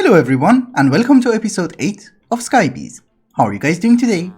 Hello everyone, and welcome to episode 8 of Skybees. How are you guys doing today?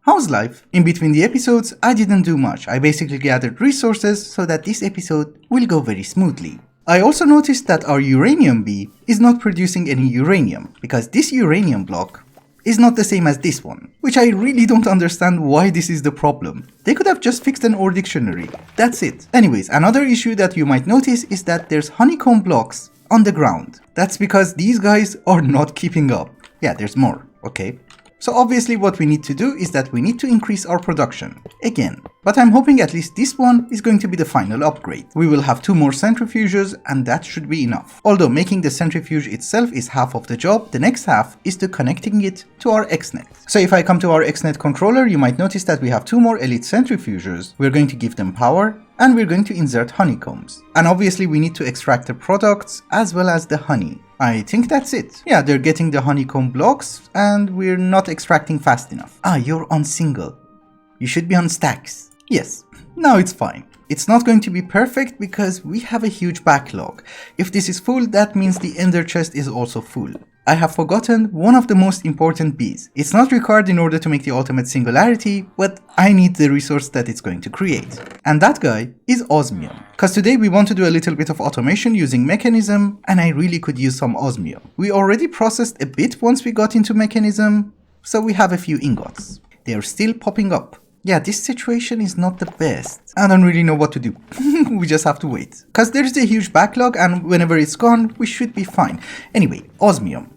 How's life? In between the episodes, I didn't do much. I basically gathered resources so that this episode will go very smoothly. I also noticed that our uranium bee is not producing any uranium, because this uranium block is not the same as this one, which I really don't understand why this is the problem. They could have just fixed an ore dictionary. That's it. Anyways, another issue that you might notice is that there's honeycomb blocks on the ground. That's because these guys are not keeping up. Yeah, there's more, okay? So obviously what we need to do is that we need to increase our production again. But I'm hoping at least this one is going to be the final upgrade. We will have 2 more centrifuges and that should be enough. Although making the centrifuge itself is half of the job, the next half is to connecting it to our XNet. So if I come to our XNet controller, you might notice that we have 2 more elite centrifuges. We're going to give them power and we're going to insert honeycombs. And obviously we need to extract the products as well as the honey. I think that's it. Yeah, they're getting the honeycomb blocks and we're not extracting fast enough. Ah, you're on single. You should be on stacks. Yes, now it's fine. It's not going to be perfect because we have a huge backlog. If this is full, that means the ender chest is also full. I have forgotten one of the most important bees. It's not required in order to make the ultimate singularity, but I need the resource that it's going to create. And that guy is osmium. Cause today we want to do a little bit of automation using mechanism, and I really could use some osmium. We already processed a bit once we got into mechanism, so we have a few ingots. They are still popping up. Yeah, this situation is not the best. I don't really know what to do. We just have to wait. Cause there is a huge backlog and whenever it's gone, we should be fine. Anyway, osmium.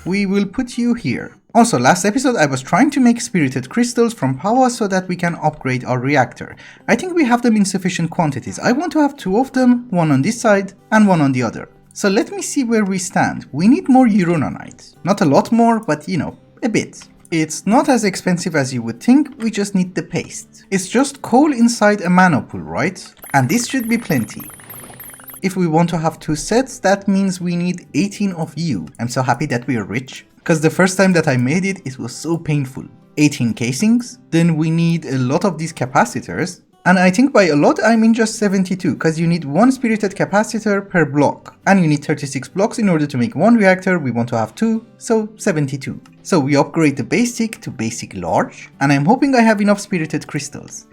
We will put you here. Also, last episode I was trying to make spirited crystals from power so that we can upgrade our reactor. I think we have them in sufficient quantities. I want to have 2 of them, one on this side and one on the other. So let me see where we stand. We need more uranite. Not a lot more, but you know, a bit. It's not as expensive as you would think, we just need the paste. It's just coal inside a mana pool, right? And this should be plenty. If we want to have 2 sets, that means we need 18 of you. I'm so happy that we are rich, because the first time that I made it, it was so painful. 18 casings, then we need a lot of these capacitors. And I think by a lot I mean just 72, because you need 1 spirited capacitor per block. And you need 36 blocks in order to make 1 reactor, we want to have 2, so 72. So we upgrade the basic to basic large, and I'm hoping I have enough spirited crystals.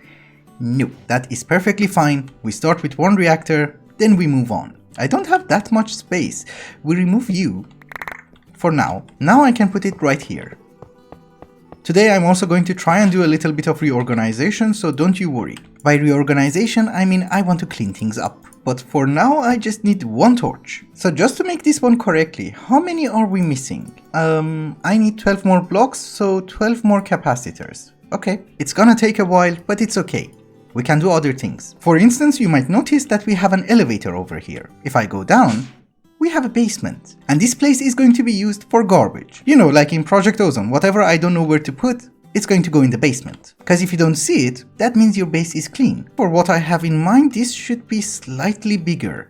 No, that is perfectly fine. We start with 1 reactor, then we move on. I don't have that much space. We remove you for now. Now I can put it right here. Today I'm also going to try and do a little bit of reorganization, so don't you worry. By reorganization, I mean I want to clean things up. But for now, I just need 1 torch. So just to make this one correctly, how many are we missing? I need 12 more blocks, so 12 more capacitors. Okay, it's gonna take a while, but it's okay. We can do other things. For instance, you might notice that we have an elevator over here. If I go down, we have a basement. And this place is going to be used for garbage. You know, like in Project Ozone, whatever I don't know where to put, it's going to go in the basement. Because if you don't see it, that means your base is clean. For what I have in mind, this should be slightly bigger.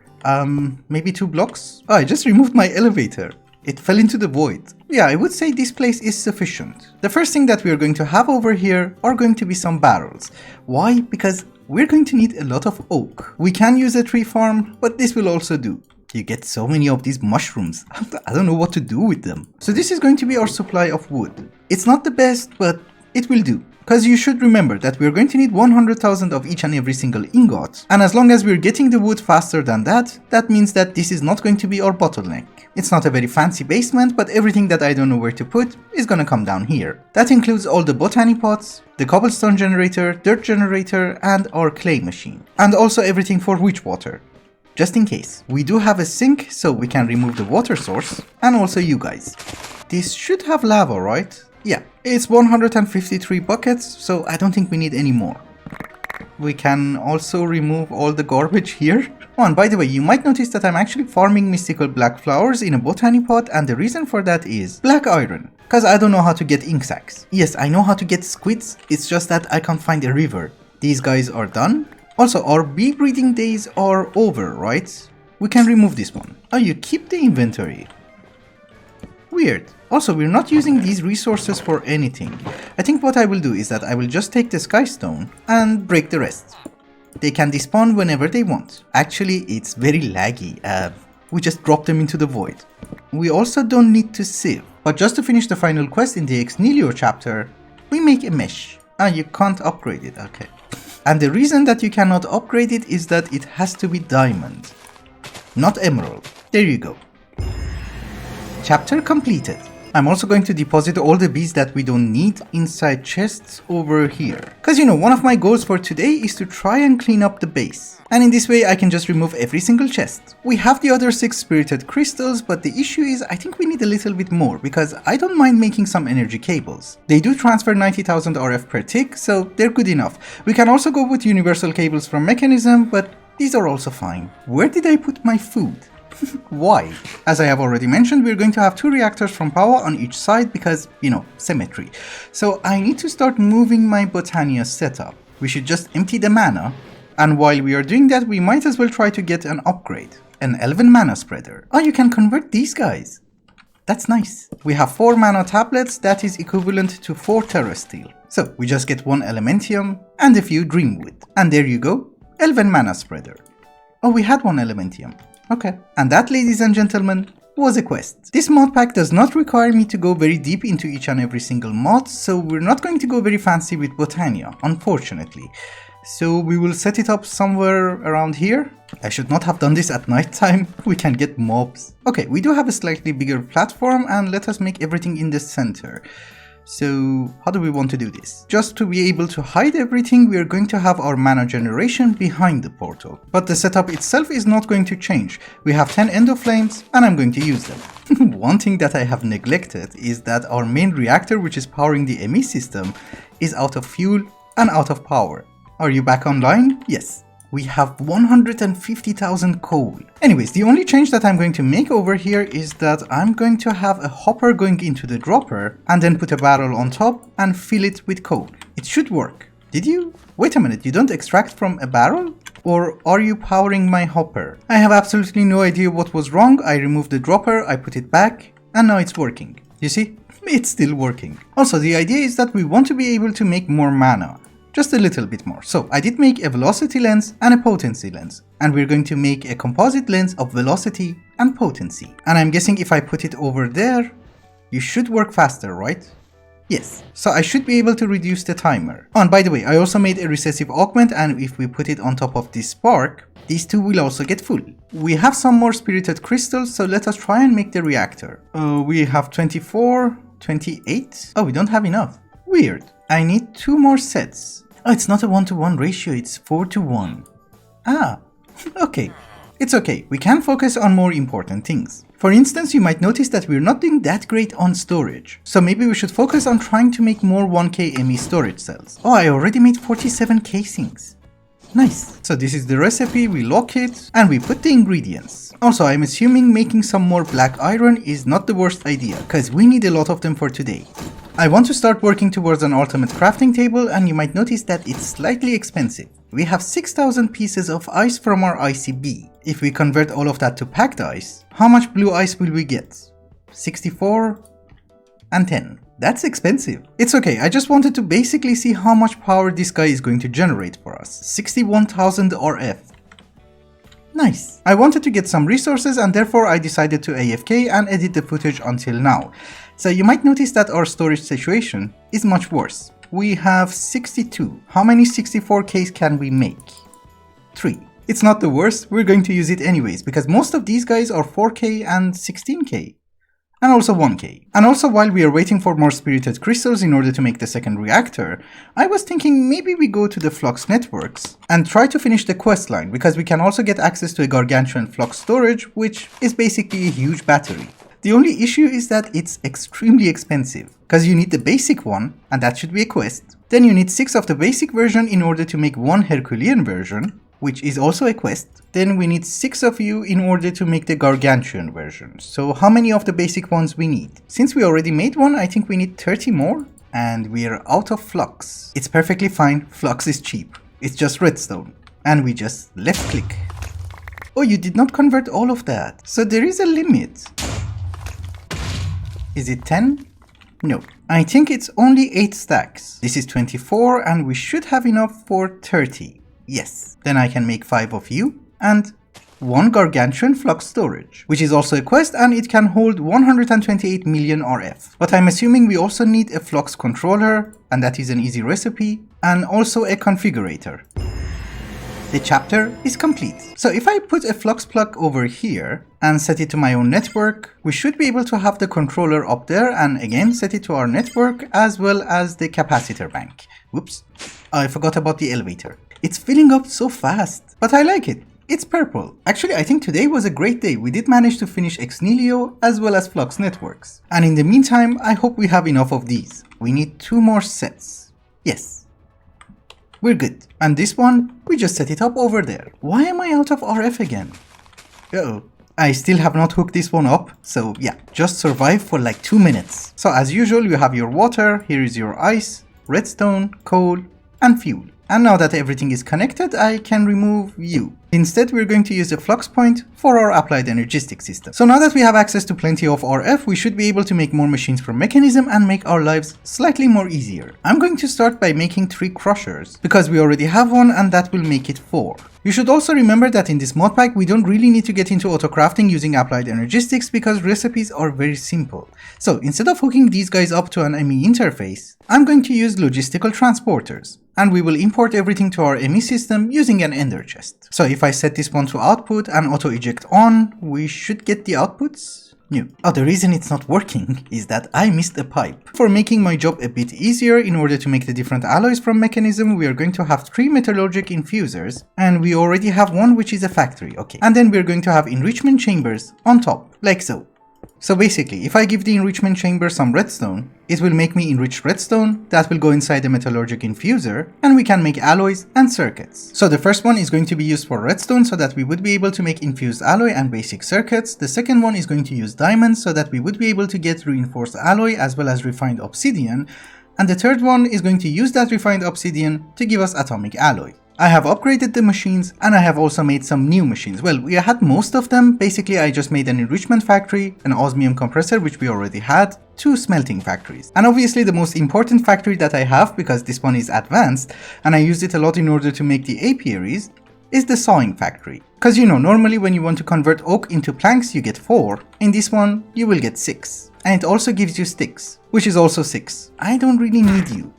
Maybe 2 blocks? Oh, I just removed my elevator. It fell into the void. Yeah, I would say this place is sufficient. The first thing that we are going to have over here are going to be some barrels. Why? Because we're going to need a lot of oak. We can use a tree farm, but this will also do. You get so many of these mushrooms. I don't know what to do with them. So this is going to be our supply of wood. It's not the best, but it will do. Because you should remember that we're going to need 100,000 of each and every single ingot. And as long as we're getting the wood faster than that, that means that this is not going to be our bottleneck. It's not a very fancy basement, but everything that I don't know where to put is gonna come down here. That includes all the botany pots, the cobblestone generator, dirt generator, and our clay machine. And also everything for witch water. Just in case. We do have a sink, so we can remove the water source, and also you guys. This should have lava, right? Yeah, it's 153 buckets, so I don't think we need any more. We can also remove all the garbage here. Oh, and by the way, you might notice that I'm actually farming mystical black flowers in a botany pot, and the reason for that is black iron. Cause I don't know how to get ink sacs. Yes, I know how to get squids, it's just that I can't find a river. These guys are done. Also, our bee breeding days are over, right? We can remove this one. Oh, you keep the inventory. Weird. Also, we're not using these resources for anything. I think what I will do is that I will just take the sky stone and break the rest. They can despawn whenever they want. Actually, it's very laggy. We just drop them into the void. we also don't need to sieve. But just to finish the final quest in the Untitled Chapter, we make a mesh. Ah, you can't upgrade it, okay. And the reason that you cannot upgrade it is that it has to be diamond, not emerald. There you go. Chapter completed. I'm also going to deposit all the bees that we don't need inside chests over here. Cause you know, one of my goals for today is to try and clean up the base. And in this way I can just remove every single chest. We have the other 6 spirited crystals, but the issue is I think we need a little bit more because I don't mind making some energy cables. They do transfer 90,000 RF per tick, so they're good enough. We can also go with universal cables from Mechanism, but these are also fine. Where did I put my food? Why? As I have already mentioned, we're going to have 2 reactors from power on each side because, you know, symmetry. So I need to start moving my Botania setup. We should just empty the mana, and while we are doing that, we might as well try to get an upgrade. An Elven mana spreader. Oh, you can convert these guys. That's nice. We have 4 mana tablets, that is equivalent to 4 Terra Steel. So we just get 1 Elementium and a few Dreamwood. And there you go, Elven mana spreader. Oh, we had 1 Elementium. Okay, and that, ladies and gentlemen, was a quest. This mod pack does not require me to go very deep into each and every single mod, so we're not going to go very fancy with Botania, unfortunately. So we will set it up somewhere around here. I should not have done this at night time. We can get mobs. Okay, we do have a slightly bigger platform, and let us make everything in the center. So how do we want to do this? Just to be able to hide everything, we are going to have our mana generation behind the portal. But the setup itself is not going to change. We have 10 endo flames and I'm going to use them. One thing that I have neglected is that our main reactor, which is powering the ME system, is out of fuel and out of power. Are you back online? Yes. We have 150,000 coal. Anyways, the only change that I'm going to make over here is that I'm going to have a hopper going into the dropper and then put a barrel on top and fill it with coal. It should work. Did you? Wait a minute, you don't extract from a barrel? Or are you powering my hopper? I have absolutely no idea what was wrong. I removed the dropper, I put it back, and now it's working. You see? It's still working. Also, the idea is that we want to be able to make more mana. Just a little bit more. So I did make a velocity lens and a potency lens, and we're going to make a composite lens of velocity and potency. And I'm guessing if I put it over there, you should work faster, right? Yes. So I should be able to reduce the timer. Oh, and by the way, I also made a recessive augment, and if we put it on top of this spark, these two will also get full. We have some more spirited crystals, so let us try and make the reactor. We have 24, 28. Oh, we don't have enough. Weird. I need 2 more sets. Oh, it's not a 1-to-1 ratio, it's 4-to-1. Ah, okay. It's okay, we can focus on more important things. For instance, you might notice that we're not doing that great on storage. So maybe we should focus on trying to make more 1K ME storage cells. Oh, I already made 47 casings. Nice. So this is the recipe, we lock it, and we put the ingredients. Also, I'm assuming making some more black iron is not the worst idea, cause we need a lot of them for today. I want to start working towards an ultimate crafting table, and you might notice that it's slightly expensive. We have 6,000 pieces of ice from our ICB. If we convert all of that to packed ice, how much blue ice will we get? 64 and 10. That's expensive. It's okay, I just wanted to basically see how much power this guy is going to generate for us. 61,000 RF. Nice. I wanted to get some resources, and therefore I decided to AFK and edit the footage until now. So you might notice that our storage situation is much worse. We have 62. How many 64Ks can we make? 3. It's not the worst, we're going to use it anyways, because most of these guys are 4K and 16K. And also 1K. And also, while we are waiting for more spirited crystals in order to make the second reactor, I was thinking maybe we go to the Flux networks and try to finish the quest line, because we can also get access to a gargantuan Flux storage, which is basically a huge battery. The only issue is that it's extremely expensive, because you need the basic one, and that should be a quest. Then you need 6 of the basic version in order to make 1 Herculean version, which is also a quest. Then we need 6 of you in order to make the gargantuan version. So how many of the basic ones we need? Since we already made one, I think we need 30 more. And we are out of flux. It's perfectly fine, flux is cheap. It's just redstone. And we just left click. Oh, you did not convert all of that. So there is a limit. Is it 10? No. I think it's only 8 stacks. This is 24 and we should have enough for 30. Yes. Then I can make 5 of you and one gargantuan flux storage, which is also a quest and it can hold 128 million RF. But I'm assuming we also need a flux controller, and that is an easy recipe, and also a configurator. The chapter is complete. So if I put a flux plug over here and set it to my own network, we should be able to have the controller up there and again set it to our network as well as the capacitor bank. Whoops, I forgot about the elevator. It's filling up so fast, but I like it. It's purple. Actually, I think today was a great day. We did manage to finish Ex Nihilo as well as Flux Networks. And in the meantime, I hope we have enough of these. We need 2 more sets. Yes. We're good. And this one, we just set it up over there. Why am I out of RF again? Uh-oh. I still have not hooked this one up, so yeah, just survive for like 2 minutes. So as usual, you have your water, here is your ice, redstone, coal, and fuel. And now that everything is connected, I can remove you. Instead, we're going to use the flux point for our applied energistic system. So now that we have access to plenty of RF, we should be able to make more machines from Mechanism and make our lives slightly more easier. I'm going to start by making 3 crushers, because we already have one and that will make it 4. You should also remember that in this mod pack we don't really need to get into auto-crafting using applied energistics because recipes are very simple. So instead of hooking these guys up to an ME interface, I'm going to use logistical transporters. And we will import everything to our ME system using an ender chest. So if I set this one to output and auto eject on, we should get the outputs. New. Oh, the reason it's not working is that I missed a pipe. For making my job a bit easier, in order to make the different alloys from Mechanism, we are going to have 3 Metallurgic Infusers, and we already have one which is a factory, okay. And then we're going to have enrichment chambers on top, like so. So basically, if I give the enrichment chamber some redstone, it will make me enriched redstone that will go inside the metallurgic infuser, and we can make alloys and circuits. So the first one is going to be used for redstone so that we would be able to make infused alloy and basic circuits. The second one is going to use diamonds so that we would be able to get reinforced alloy as well as refined obsidian. And the third one is going to use that refined obsidian to give us atomic alloy. I have upgraded the machines and I have also made some new machines. Well, we had most of them. Basically, I just made an enrichment factory, an osmium compressor which we already had, 2 smelting factories. And obviously the most important factory that I have, because this one is advanced and I used it a lot in order to make the apiaries, is the sawing factory. Because you know, normally when you want to convert oak into planks you get 4, in this one you will get 6. And it also gives you sticks, which is also 6. I don't really need you.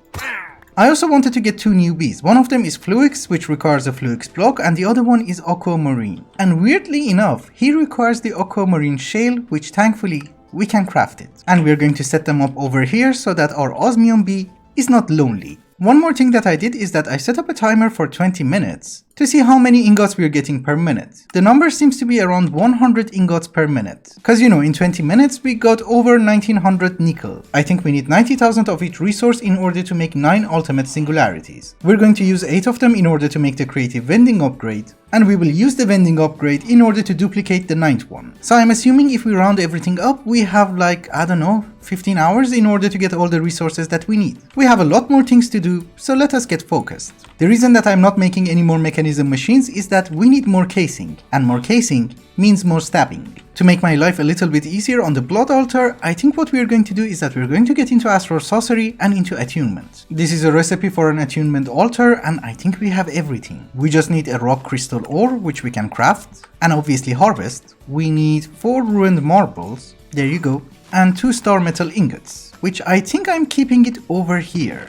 I also wanted to get 2 newbies. One of them is Fluix, which requires a Fluix block, and the other one is Aquamarine. And weirdly enough, he requires the Aquamarine shale, which thankfully we can craft it. And we're going to set them up over here so that our osmium bee is not lonely. One more thing that I did is that I set up a timer for 20 minutes to see how many ingots we're getting per minute. The number seems to be around 100 ingots per minute. Cause you know, in 20 minutes we got over 1900 nickel. I think we need 90,000 of each resource in order to make 9 ultimate singularities. We're going to use 8 of them in order to make the creative vending upgrade, and we will use the vending upgrade in order to duplicate the 9th one. So I'm assuming if we round everything up, we have like, I don't know, 15 hours in order to get all the resources that we need. We have a lot more things to do, so let us get focused. The reason that I'm not making any more Mechanism machines is that we need more casing, and more casing means more stabbing. To make my life a little bit easier on the blood altar, I think what we are going to do is that we're going to get into astral sorcery and into attunement. This is a recipe for an attunement altar, and I think we have everything. We just need a rock crystal ore, which we can craft, and obviously harvest. We need 4 ruined marbles, there you go, and 2 star metal ingots, which I think I'm keeping it over here.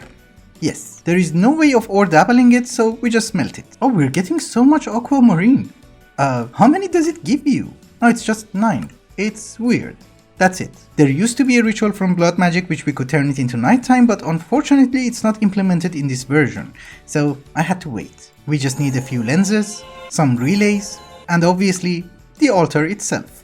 Yes, there is no way of ore dabbling it, so we just smelt it. Oh, we're getting so much aquamarine. How many does it give you? No, it's just 9. It's weird. That's it. There used to be a ritual from blood magic which we could turn it into nighttime, but unfortunately it's not implemented in this version, so I had to wait. We just need a few lenses, some relays, and obviously the altar itself.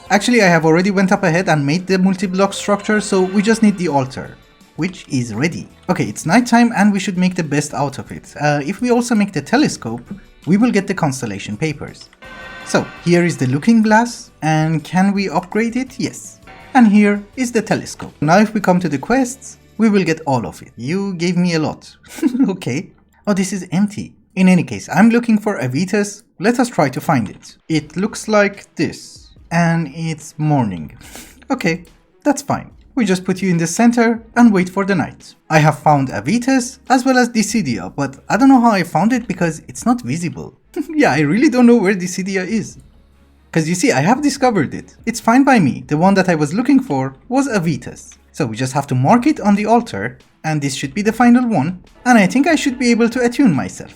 Actually, I have already went up ahead and made the multi-block structure, so we just need the altar, which is ready. Okay, it's nighttime and we should make the best out of it. If we also make the telescope, we will get the constellation papers. So here is the looking glass, and can we upgrade it? Yes. And here is the telescope. Now if we come to the quests, we will get all of it. You gave me a lot. Okay. Oh, this is empty. In any case, I'm looking for Avitas. Let us try to find it. It looks like this. And it's morning. Okay, that's fine. We just put you in the center and wait for the night. I have found Avitas as well as Dissidia, but I don't know how I found it because it's not visible. Yeah, I really don't know where this idea is. Cause you see, I have discovered it. It's fine by me. The one that I was looking for was a Vetus. So we just have to mark it on the altar, and this should be the final one, and I think I should be able to attune myself.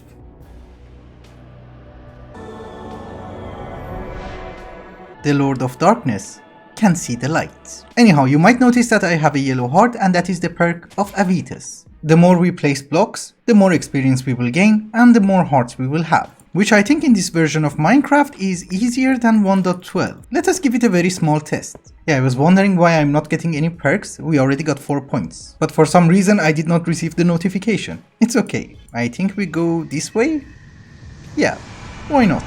The Lord of Darkness can see the light. Anyhow, you might notice that I have a yellow heart, and that is the perk of a Vetus. The more we place blocks, the more experience we will gain, and the more hearts we will have. Which I think in this version of Minecraft is easier than 1.12. Let us give it a very small test. Yeah, I was wondering why I'm not getting any perks. We already got 4 points. But for some reason I did not receive the notification. It's okay. I think we go this way? Yeah, why not?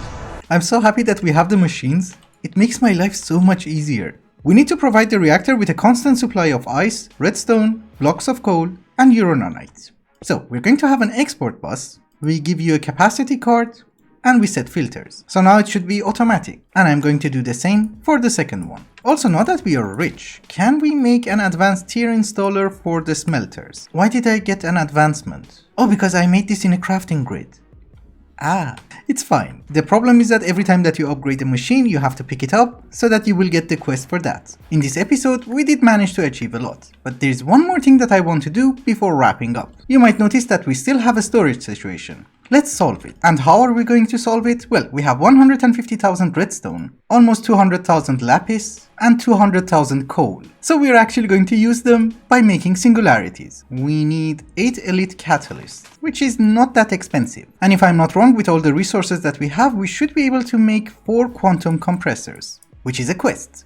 I'm so happy that we have the machines. It makes my life so much easier. We need to provide the reactor with a constant supply of ice, redstone, blocks of coal, and uranite. So we're going to have an export bus. We give you a capacity card, and we set filters. So now it should be automatic, and I'm going to do the same for the second one. Also, now that we are rich, can we make an advanced tier installer for the smelters? Why did I get an advancement? Oh, because I made this in a crafting grid. Ah, it's fine. The problem is that every time that you upgrade a machine, you have to pick it up so that you will get the quest for that. In this episode, we did manage to achieve a lot, but there's one more thing that I want to do before wrapping up. You might notice that we still have a storage situation. Let's solve it. And how are we going to solve it? Well, we have 150,000 redstone, almost 200,000 lapis, and 200,000 coal. So we're actually going to use them by making singularities. We need 8 elite catalysts, which is not that expensive. And if I'm not wrong, with all the resources that we have, we should be able to make 4 quantum compressors, which is a quest.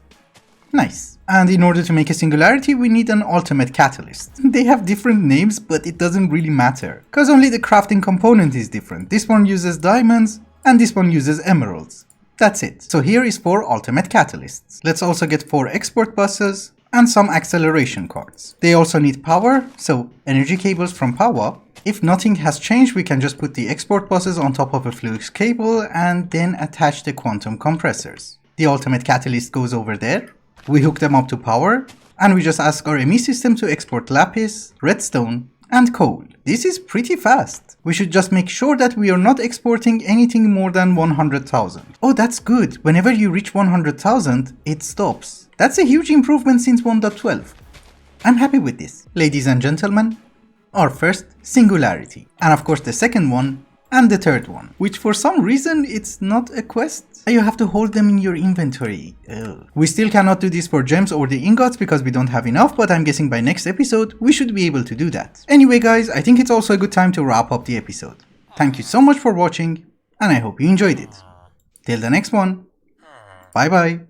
Nice. And in order to make a singularity, we need an ultimate catalyst. They have different names, but it doesn't really matter, cause only the crafting component is different. This one uses diamonds, and this one uses emeralds. That's it. So here is 4 ultimate catalysts. Let's also get 4 export buses, and some acceleration cards. They also need power, so energy cables from power. If nothing has changed, we can just put the export buses on top of a flux cable, and then attach the quantum compressors. The ultimate catalyst goes over there. We hook them up to power, and we just ask our ME system to export lapis, redstone, and coal. This is pretty fast. We should just make sure that we are not exporting anything more than 100,000. Oh, that's good. Whenever you reach 100,000, it stops. That's a huge improvement since 1.12. I'm happy with this. Ladies and gentlemen, our first singularity. And of course the second one, and the third one, which for some reason it's not a quest. You have to hold them in your inventory. Ugh. We still cannot do this for gems or the ingots because we don't have enough, but I'm guessing by next episode we should be able to do that. Anyway guys, I think it's also a good time to wrap up the episode. Thank you so much for watching, and I hope you enjoyed it. Till the next one, bye bye.